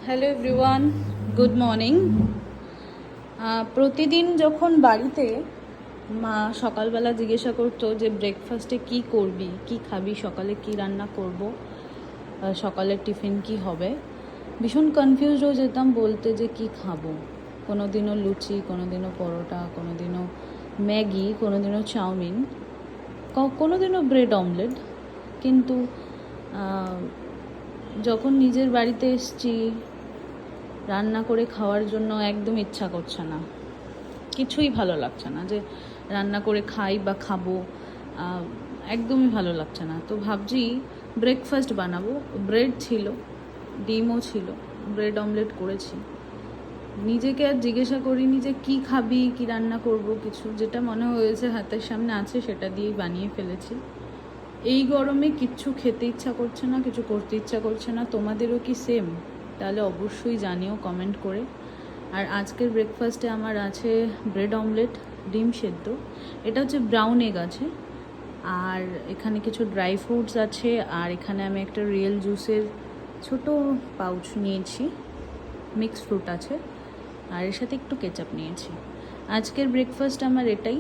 Hello everyone, good morning. প্রতিদিন যখন বাড়িতে মা সকালবেলা জিজ্ঞাসা করতো যে ব্রেকফাস্টে কি করবি, কি খাবি, সকালে কি রান্না করব, সকালের টিফিন কি হবে, ভীষণ কনফিউজড হয়ে যেতাম বলতে যে কি খাবো। কোনো দিনও লুচি, কোনো দিনও পরোটা, কোনো দিনও ম্যাগি, কোনো দিনও চাউমিন, কোনো দিনও ব্রেড অমলেট। কিন্তু যখন নিজের বাড়িতে এসেছি, রান্না করে খাওয়ার জন্য একদম ইচ্ছা করছে না, কিছুই ভালো লাগছে না যে রান্না করে খাই বা খাবো, একদমই ভালো লাগছে না। তো ভাবছি ব্রেকফাস্ট বানাবো। ব্রেড ছিল, ডিমও ছিল, ব্রেড অমলেট করেছি। নিজেকে আর জিজ্ঞাসা করিনি যে কী খাবি, কি রান্না করব, কিছু যেটা মনে হয়েছে হাতের সামনে আছে সেটা দিয়েই বানিয়ে ফেলেছি। এই গরমে কিচ্ছু খেতে ইচ্ছা করছে না, কিছু করতে ইচ্ছা করছে না। তোমাদেরও কি সেম? তাহলে অবশ্যই জানিও কমেন্ট করে। আর আজকের ব্রেকফাস্টে আমার আছে ব্রেড অমলেট, ডিম সেদ্ধ, এটা হচ্ছে ব্রাউন এগ আছে, আর এখানে কিছু ড্রাই ফ্রুটস আছে, আর এখানে আমি একটা রিয়েল জুসের ছোট পাউচ নিয়েছি, মিক্স ফ্রুট আছে, আর এর সাথে একটু কেচাপ নিয়েছি। আজকের ব্রেকফাস্ট আমার এটাই।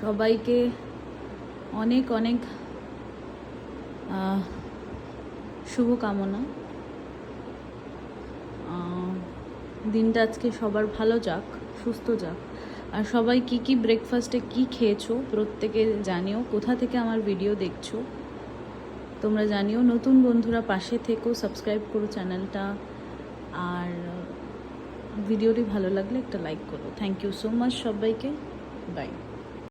সবাইকে অনেক অনেক শুভকামনা। দিনটা আজকে সবার ভালো যাক, সুস্থ যাক। আর সবাই কি কি ব্রেকফাস্টে কি খেয়েছো প্রত্যেকে জানিও, কোথা থেকে আমার ভিডিও দেখছো তোমরা জানিও। নতুন বন্ধুরা পাশে থেকো, সাবস্ক্রাইব করো চ্যানেলটা, আর ভিডিওটি ভালো লাগলে একটা লাইক করো। থ্যাংক ইউ সো মাচ সবাইকে, বাই।